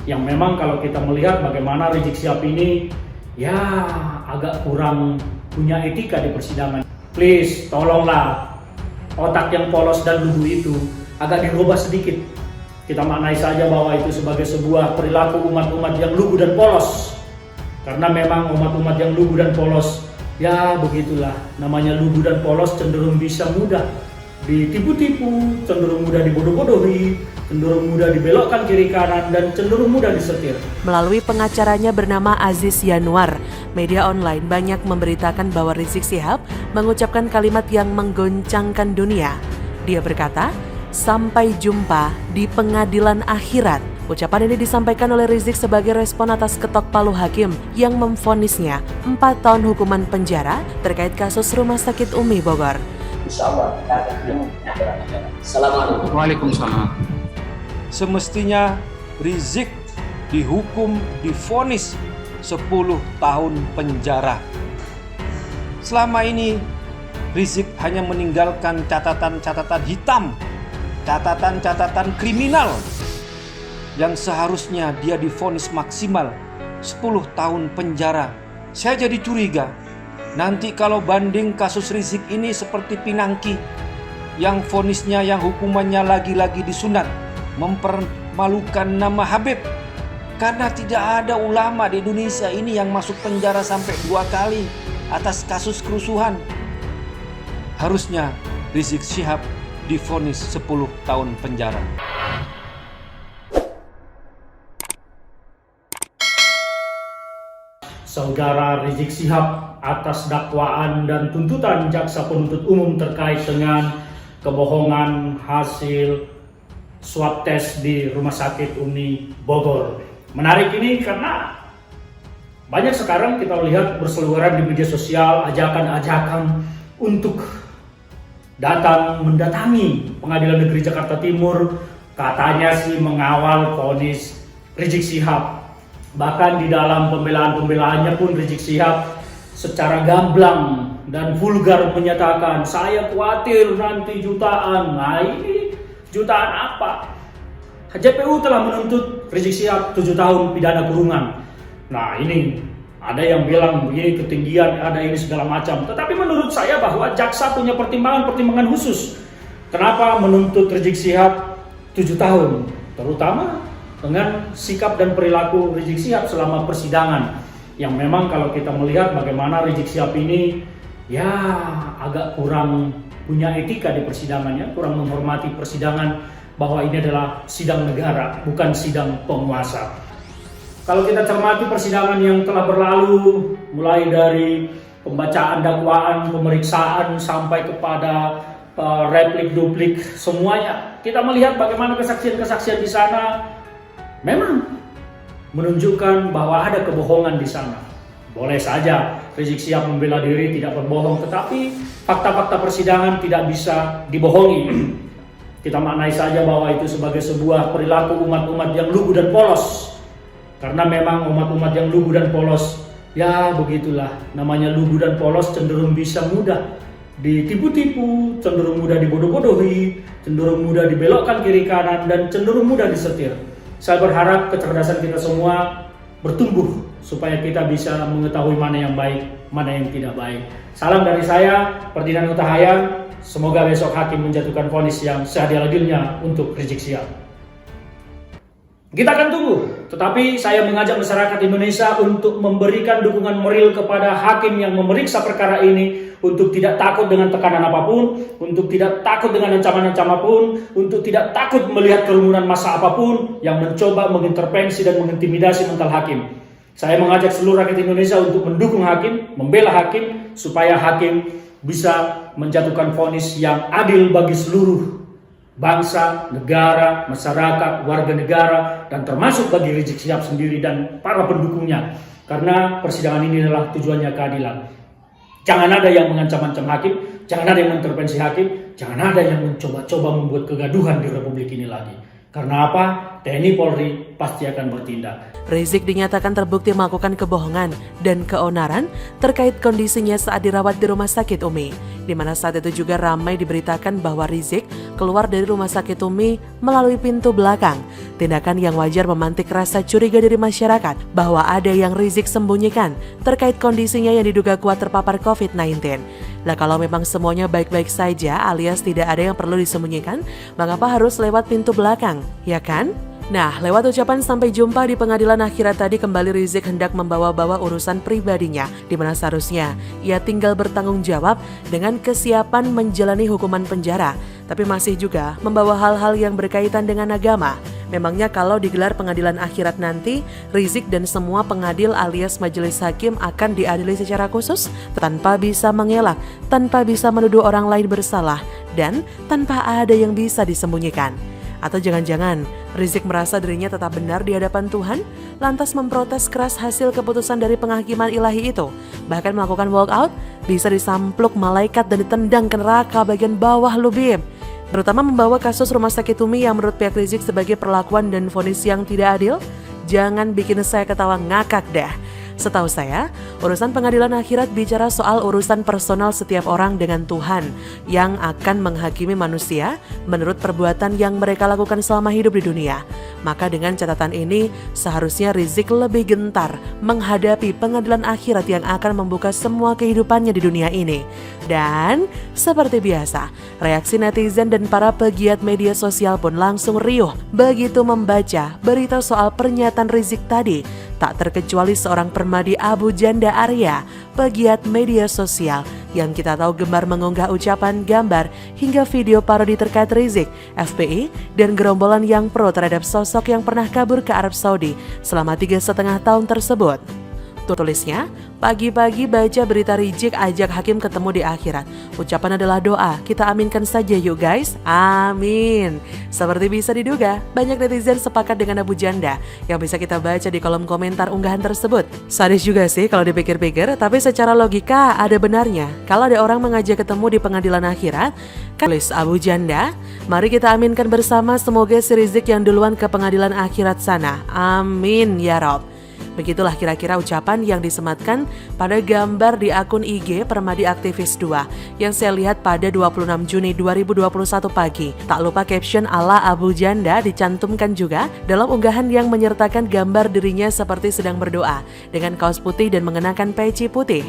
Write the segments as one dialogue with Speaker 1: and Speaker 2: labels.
Speaker 1: yang memang kalau kita melihat bagaimana Rizik Syihab ini ya agak kurang punya etika di persidangan. Please, tolonglah otak yang polos dan lugu itu agak dirubah sedikit. Kita maknai saja bahwa itu sebagai sebuah perilaku umat-umat yang lugu dan polos. Karena memang umat-umat yang lugu dan polos, ya begitulah, namanya lugu dan polos cenderung bisa mudah ditipu-tipu, cenderung mudah dibodoh-bodohi, cenderung mudah dibelokkan kiri kanan, dan cenderung mudah disetir.
Speaker 2: Melalui pengacaranya bernama Aziz Yanuar, media online banyak memberitakan bahwa Rizik Syihab mengucapkan kalimat yang menggoncangkan dunia. Dia berkata, "Sampai jumpa di pengadilan akhirat." Ucapan ini disampaikan oleh Rizik sebagai respon atas ketok palu hakim yang memvonisnya 4 tahun hukuman penjara terkait kasus Rumah Sakit Umi Bogor.
Speaker 3: Assalamualaikum.
Speaker 4: Waalaikumsalam. Semestinya Rizik dihukum, divonis 10 tahun penjara. Selama ini Rizik hanya meninggalkan catatan-catatan hitam, catatan-catatan kriminal yang seharusnya dia divonis maksimal 10 tahun penjara. Saya jadi curiga, nanti kalau banding kasus Rizik ini seperti Pinangki yang vonisnya, yang hukumannya lagi-lagi disunat, mempermalukan nama Habib. Karena tidak ada ulama di Indonesia ini yang masuk penjara sampai 2 kali atas kasus kerusuhan. Harusnya Rizik Syihab divonis 10 tahun penjara.
Speaker 1: Saudara Rizik Syihab atas dakwaan dan tuntutan jaksa penuntut umum terkait dengan kebohongan hasil swab tes di Rumah Sakit Umi Bogor. Menarik ini karena banyak sekarang kita lihat berseliweran di media sosial ajakan-ajakan untuk datang mendatangi Pengadilan Negeri Jakarta Timur, katanya sih mengawal vonis Rizik Syihab. Bahkan di dalam pembelaan-pembelaannya pun Rizik Syihab secara gamblang dan vulgar menyatakan, saya khawatir nanti jutaan. Nah ini jutaan apa? JPU telah menuntut Rizik Syihab 7 tahun pidana kurungan. Nah ini ada yang bilang begini ketinggian, ada ini segala macam. Tetapi menurut saya bahwa jaksa punya pertimbangan khusus. Kenapa menuntut Rizik Syihab 7 tahun? Terutama dengan sikap dan perilaku Rizik Syihab selama persidangan, yang memang kalau kita melihat bagaimana Rizik Syihab ini ya agak kurang punya etika di persidangannya, kurang menghormati persidangan, bahwa ini adalah sidang negara, bukan sidang penguasa. Kalau kita cermati persidangan yang telah berlalu, mulai dari pembacaan dakwaan, pemeriksaan, sampai kepada replik-duplik semuanya, kita melihat bagaimana kesaksian-kesaksian di sana memang menunjukkan bahwa ada kebohongan di sana. Boleh saja Rizik Syihab membela diri tidak berbohong, tetapi fakta-fakta persidangan tidak bisa dibohongi. Kita maknai saja bahwa itu sebagai sebuah perilaku umat-umat yang lugu dan polos. Karena memang umat-umat yang lugu dan polos, ya begitulah, namanya lugu dan polos cenderung bisa mudah ditipu-tipu, cenderung mudah dibodoh-bodohi, cenderung mudah dibelokkan kiri kanan, dan cenderung mudah disetir. Saya berharap kecerdasan kita semua bertumbuh supaya kita bisa mengetahui mana yang baik, mana yang tidak baik. Salam dari saya, Ferdinand Huta Hayan. Semoga besok hakim menjatuhkan vonis yang seadil-adilnya untuk Rizik Syihab. Kita akan tunggu, tetapi saya mengajak masyarakat Indonesia untuk memberikan dukungan moral kepada hakim yang memeriksa perkara ini, untuk tidak takut dengan tekanan apapun, untuk tidak takut dengan ancaman-ancaman apapun, untuk tidak takut melihat kerumunan massa apapun yang mencoba mengintervensi dan mengintimidasi mental hakim. Saya mengajak seluruh rakyat Indonesia untuk mendukung hakim, membela hakim, supaya hakim bisa menjatuhkan vonis yang adil bagi seluruh bangsa, negara, masyarakat, warga negara, dan termasuk bagi Rizik Syihab sendiri dan para pendukungnya. Karena persidangan ini adalah tujuannya keadilan. Jangan ada yang mengancam-ancam hakim, jangan ada yang mengintervensi hakim, jangan ada yang mencoba-coba membuat kegaduhan di Republik ini lagi. Karena apa? TNI Polri pasti akan bertindak.
Speaker 2: Rizik dinyatakan terbukti melakukan kebohongan dan keonaran terkait kondisinya saat dirawat di Rumah Sakit Umi, di mana saat itu juga ramai diberitakan bahwa Rizik keluar dari Rumah Sakit Umi melalui pintu belakang. Tindakan yang wajar memantik rasa curiga dari masyarakat bahwa ada yang Rizik sembunyikan terkait kondisinya yang diduga kuat terpapar COVID-19. Nah, kalau memang semuanya baik-baik saja alias tidak ada yang perlu disembunyikan, mengapa harus lewat pintu belakang, ya kan? Nah, lewat ucapan sampai jumpa di pengadilan akhirat tadi, kembali Rizik hendak membawa-bawa urusan pribadinya, di mana seharusnya ia tinggal bertanggung jawab dengan kesiapan menjalani hukuman penjara, tapi masih juga membawa hal-hal yang berkaitan dengan agama. Memangnya kalau digelar pengadilan akhirat nanti, Rizik dan semua pengadil alias majelis hakim akan diadili secara khusus, tanpa bisa mengelak, tanpa bisa menuduh orang lain bersalah, dan tanpa ada yang bisa disembunyikan. Atau jangan-jangan Rizik merasa dirinya tetap benar di hadapan Tuhan, lantas memprotes keras hasil keputusan dari penghakiman ilahi itu, bahkan melakukan walkout, bisa disampluk malaikat dan ditendang ke neraka bagian bawah lubim. Terutama membawa kasus Rumah Sakit Umi yang menurut pihak Rizik sebagai perlakuan dan vonis yang tidak adil. Jangan bikin saya ketawa ngakak dah. Setahu saya, urusan pengadilan akhirat bicara soal urusan personal setiap orang dengan Tuhan yang akan menghakimi manusia menurut perbuatan yang mereka lakukan selama hidup di dunia. Maka dengan catatan ini, seharusnya Rizik lebih gentar menghadapi pengadilan akhirat yang akan membuka semua kehidupannya di dunia ini. Dan seperti biasa, reaksi netizen dan para pegiat media sosial pun langsung riuh begitu membaca berita soal pernyataan Rizik tadi. Tak terkecuali seorang permadi Abu Janda Arya, pegiat media sosial yang kita tahu gemar mengunggah ucapan, gambar, hingga video parodi terkait Rizik, FPI, dan gerombolan yang pro terhadap sosok yang pernah kabur ke Arab Saudi selama 3,5 tahun tersebut. Tulisnya, pagi-pagi baca berita Rizik ajak hakim ketemu di akhirat. Ucapan adalah doa, kita aminkan saja yuk guys, amin. Seperti bisa diduga, banyak netizen sepakat dengan Abu Janda yang bisa kita baca di kolom komentar unggahan tersebut. Sadis juga sih kalau dipikir-pikir, tapi secara logika ada benarnya. Kalau ada orang mengajak ketemu di pengadilan akhirat, tulis Abu Janda, mari kita aminkan bersama semoga si Rizik yang duluan ke pengadilan akhirat sana. Amin ya Rob. Begitulah kira-kira ucapan yang disematkan pada gambar di akun IG Permadi Aktivis 2 yang saya lihat pada 26 Juni 2021 pagi. Tak lupa caption ala Abu Janda dicantumkan juga dalam unggahan yang menyertakan gambar dirinya seperti sedang berdoa dengan kaos putih dan mengenakan peci putih.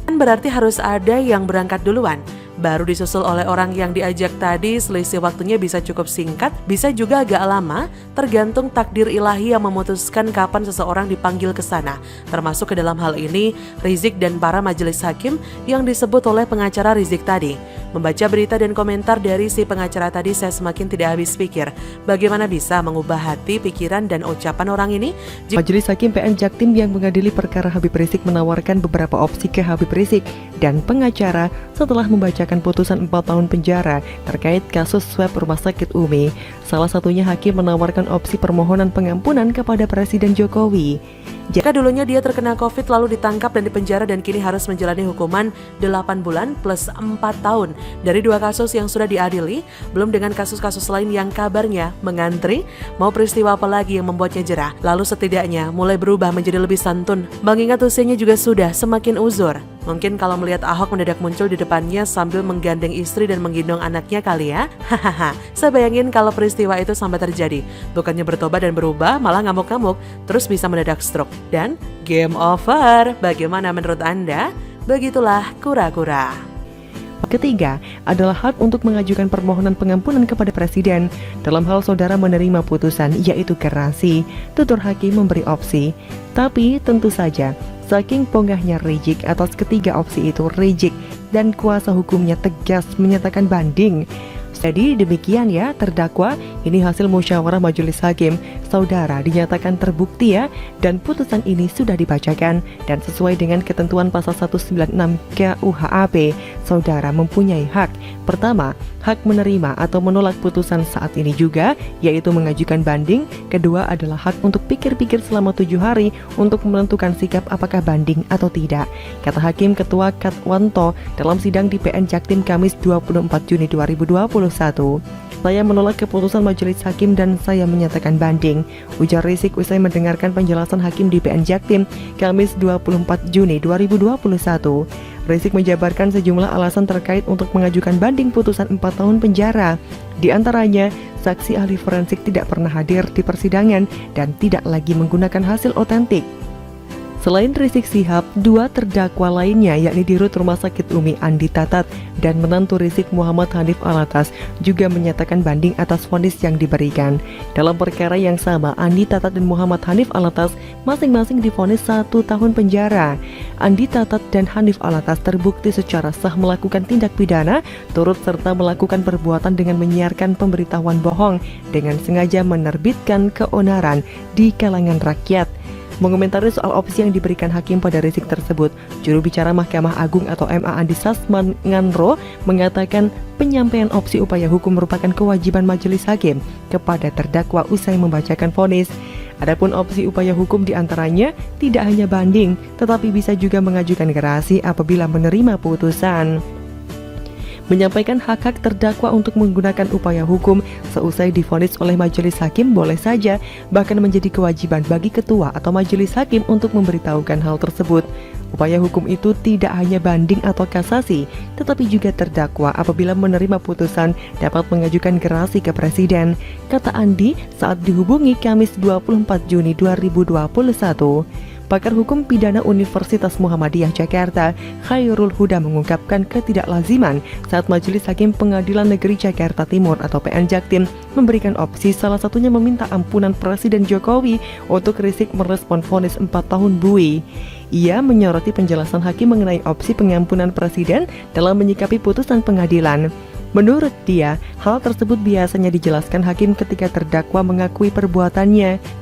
Speaker 2: Kan berarti harus ada yang berangkat duluan, baru disusul oleh orang yang diajak tadi. Selisih waktunya bisa cukup singkat, bisa juga agak lama, tergantung takdir ilahi yang memutuskan kapan seseorang dipanggil ke sana. Termasuk ke dalam hal ini Rizik dan para majelis hakim yang disebut oleh pengacara Rizik tadi. Membaca berita dan komentar dari si pengacara tadi, saya semakin tidak habis pikir. Bagaimana bisa mengubah hati, pikiran, dan ucapan orang ini?
Speaker 3: Majelis Hakim PN Jaktim yang mengadili perkara Habib Rizik menawarkan beberapa opsi ke Habib Rizik dan pengacara setelah membacakan putusan 4 tahun penjara terkait kasus swab Rumah Sakit Umi. Salah satunya hakim menawarkan opsi permohonan pengampunan kepada Presiden Jokowi.
Speaker 2: Jika dulunya dia terkena COVID lalu ditangkap dan dipenjara dan kini harus menjalani hukuman 8 bulan plus 4 tahun dari 2 kasus yang sudah diadili, belum dengan kasus-kasus lain yang kabarnya mengantri, mau peristiwa apa lagi yang membuatnya jerah. Lalu setidaknya mulai berubah menjadi lebih santun, mengingat usianya juga sudah semakin uzur. Mungkin kalau melihat Ahok mendadak muncul di depannya sambil menggandeng istri dan menggendong anaknya kali ya. Hahaha, saya bayangin kalau peristiwa itu sampai terjadi, bukannya bertobat dan berubah, malah ngamuk-ngamuk, terus bisa mendadak stroke. Dan game over. Bagaimana menurut Anda? Begitulah kura-kura.
Speaker 3: Ketiga adalah hak untuk mengajukan permohonan pengampunan kepada Presiden dalam hal saudara menerima putusan, yaitu gerasi. Tutur hakim memberi opsi, tapi tentu saja saking ponggahnya Rizik atas ketiga opsi itu, Rizik dan kuasa hukumnya tegas menyatakan banding. Jadi demikian ya terdakwa, ini hasil musyawarah majelis hakim. Saudara dinyatakan terbukti ya, dan putusan ini sudah dibacakan dan sesuai dengan ketentuan pasal 196 KUHP, saudara mempunyai hak. Pertama, hak menerima atau menolak putusan saat ini juga, yaitu mengajukan banding. Kedua adalah hak untuk pikir-pikir selama 7 hari untuk menentukan sikap apakah banding atau tidak. Kata Hakim Ketua Katwanto dalam sidang di PN Jaktim Kamis 24 Juni 2021. Saya menolak keputusan majelis hakim dan saya menyatakan banding. banding, ujar Rizik usai mendengarkan penjelasan hakim di PN Jaktim Kamis 24 Juni 2021. Rizik menjabarkan sejumlah alasan terkait untuk mengajukan banding putusan 4 tahun penjara. Di antaranya, saksi ahli forensik tidak pernah hadir di persidangan dan tidak lagi menggunakan hasil otentik. Selain Rizik Syihab, 2 terdakwa lainnya yakni Dirut Rumah Sakit Umi Andi Tatat dan menantu Rizik Muhammad Hanif Alatas juga menyatakan banding atas vonis yang diberikan. Dalam perkara yang sama, Andi Tatat dan Muhammad Hanif Alatas masing-masing divonis 1 tahun penjara. Andi Tatat dan Hanif Alatas terbukti secara sah melakukan tindak pidana, turut serta melakukan perbuatan dengan menyiarkan pemberitahuan bohong dengan sengaja menerbitkan keonaran di kalangan rakyat. Mengomentari soal opsi yang diberikan hakim pada Rizik tersebut, juru bicara Mahkamah Agung atau MA Andi Sasman Nganro mengatakan penyampaian opsi upaya hukum merupakan kewajiban majelis hakim kepada terdakwa usai membacakan vonis. Adapun opsi upaya hukum diantaranya tidak hanya banding, tetapi bisa juga mengajukan gerasi apabila menerima putusan. Menyampaikan hak-hak terdakwa untuk menggunakan upaya hukum seusai divonis oleh majelis hakim boleh saja, bahkan menjadi kewajiban bagi ketua atau majelis hakim untuk memberitahukan hal tersebut. Upaya hukum itu tidak hanya banding atau kasasi, tetapi juga terdakwa apabila menerima putusan dapat mengajukan gerasi ke presiden, kata Andi saat dihubungi Kamis 24 Juni 2021. Pakar Hukum Pidana Universitas Muhammadiyah Jakarta, Khairul Huda mengungkapkan ketidaklaziman saat Majelis Hakim Pengadilan Negeri Jakarta Timur atau PN Jaktim memberikan opsi salah satunya meminta ampunan Presiden Jokowi untuk Rizik merespon vonis 4 tahun bui. Ia menyoroti penjelasan hakim mengenai opsi pengampunan Presiden dalam menyikapi putusan pengadilan. Menurut dia, hal tersebut biasanya dijelaskan hakim ketika terdakwa mengakui perbuatannya.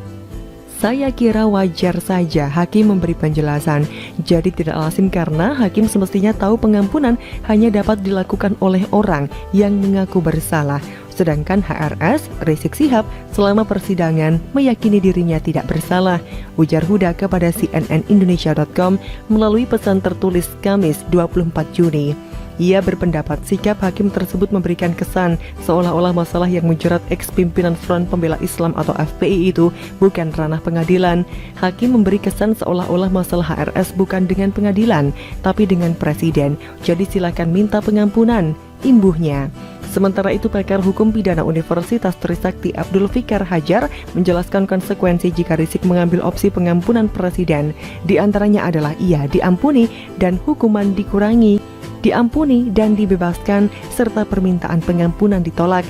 Speaker 3: Saya kira wajar saja hakim memberi penjelasan, jadi tidak lazim karena hakim semestinya tahu pengampunan hanya dapat dilakukan oleh orang yang mengaku bersalah. Sedangkan HRS, Rizik Syihab, selama persidangan meyakini dirinya tidak bersalah, ujar Huda kepada cnnindonesia.com melalui pesan tertulis Kamis 24 Juni. Ia berpendapat sikap hakim tersebut memberikan kesan seolah-olah masalah yang menjerat ex-pimpinan Front Pembela Islam atau FPI itu bukan ranah pengadilan. Hakim memberi kesan seolah-olah masalah HRS bukan dengan pengadilan, tapi dengan presiden. Jadi silakan minta pengampunan, imbuhnya. Sementara itu, pakar hukum pidana Universitas Trisakti Abdul Fikar Hajar menjelaskan konsekuensi jika Rizik mengambil opsi pengampunan presiden. Di antaranya adalah ia diampuni dan hukuman dikurangi, diampuni dan dibebaskan, serta permintaan pengampunan ditolak.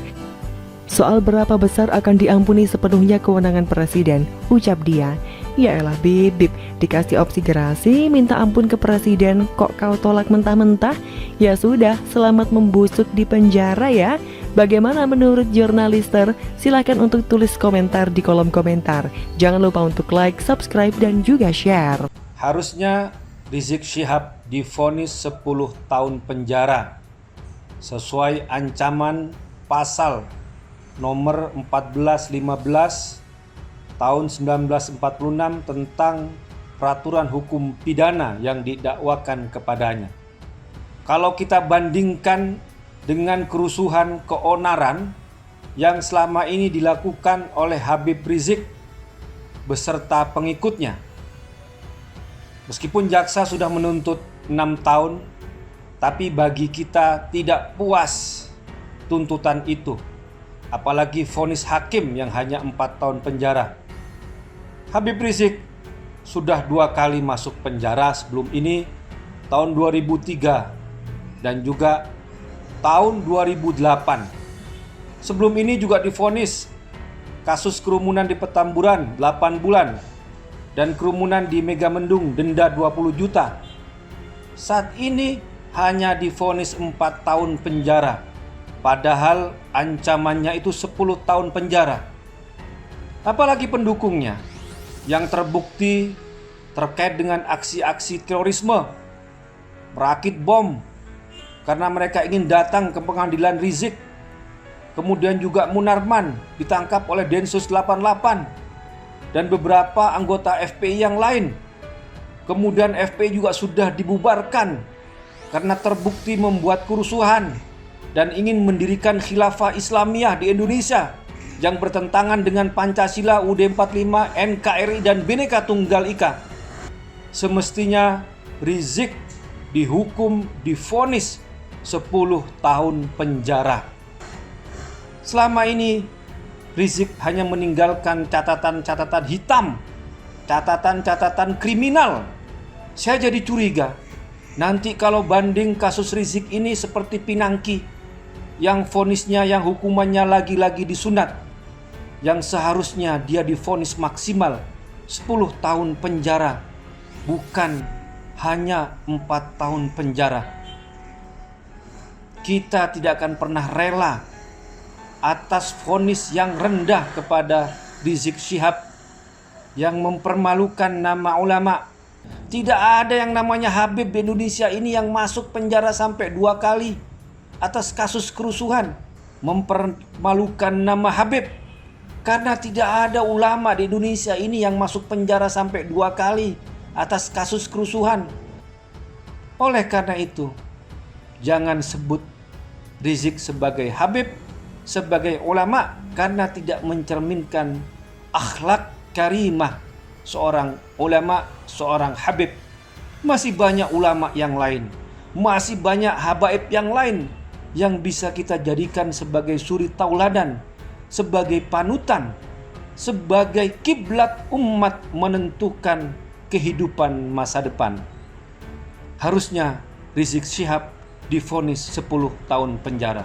Speaker 3: Soal berapa besar akan diampuni sepenuhnya kewenangan presiden, ucap dia. Yaelah bibip, dikasih opsi gerasi, minta ampun ke presiden, kok kau tolak mentah-mentah? Ya sudah, selamat membusuk di penjara ya. Bagaimana menurut jurnalister? Silakan untuk tulis komentar di kolom komentar. Jangan lupa untuk like, subscribe, dan juga share.
Speaker 4: Harusnya Rizik Syihab divonis 10 tahun penjara sesuai ancaman pasal nomor 1415 tahun 1946 tentang peraturan hukum pidana yang didakwakan kepadanya. Kalau kita bandingkan dengan kerusuhan keonaran yang selama ini dilakukan oleh Habib Rizik beserta pengikutnya, meskipun jaksa sudah menuntut 6 tahun, tapi bagi kita tidak puas tuntutan itu, apalagi vonis hakim yang hanya 4 tahun penjara. Habib Rizik sudah 2 kali masuk penjara sebelum ini, tahun 2003 dan juga tahun 2008. Sebelum ini juga divonis kasus kerumunan di Petamburan 8 bulan dan kerumunan di Megamendung denda 20 juta. Saat ini hanya divonis 4 tahun penjara, padahal ancamannya itu 10 tahun penjara. Apalagi pendukungnya yang terbukti terkait dengan aksi-aksi terorisme, merakit bom karena mereka ingin datang ke pengadilan Rizik. Kemudian juga Munarman ditangkap oleh Densus 88 dan beberapa anggota FPI yang lain. Kemudian FPI juga sudah dibubarkan karena terbukti membuat kerusuhan dan ingin mendirikan khilafah Islamiyah di Indonesia yang bertentangan dengan Pancasila, UUD 45, NKRI, dan Bhinneka Tunggal Ika. Semestinya Rizik dihukum, divonis 10 tahun penjara. Selama ini Rizik hanya meninggalkan catatan-catatan hitam, catatan-catatan kriminal. Saya jadi curiga, nanti kalau banding kasus Rizik ini seperti Pinangki, yang vonisnya, yang hukumannya lagi-lagi disunat, yang seharusnya dia divonis maksimal 10 tahun penjara, bukan hanya 4 tahun penjara. Kita tidak akan pernah rela atas vonis yang rendah kepada Rizik Syihab yang mempermalukan nama ulama. Tidak ada yang namanya Habib di Indonesia ini yang masuk penjara sampai 2 kali atas kasus kerusuhan. Mempermalukan nama Habib, karena tidak ada ulama di Indonesia ini yang masuk penjara sampai 2 kali atas kasus kerusuhan. Oleh karena itu, jangan sebut Rizik sebagai Habib, sebagai ulama, karena tidak mencerminkan akhlak karimah seorang ulama, seorang Habib. Masih banyak ulama yang lain, masih banyak habaib yang lain yang bisa kita jadikan sebagai suri tauladan, sebagai panutan, sebagai kiblat umat menentukan kehidupan masa depan. Harusnya Rizik Syihab divonis 10 tahun penjara.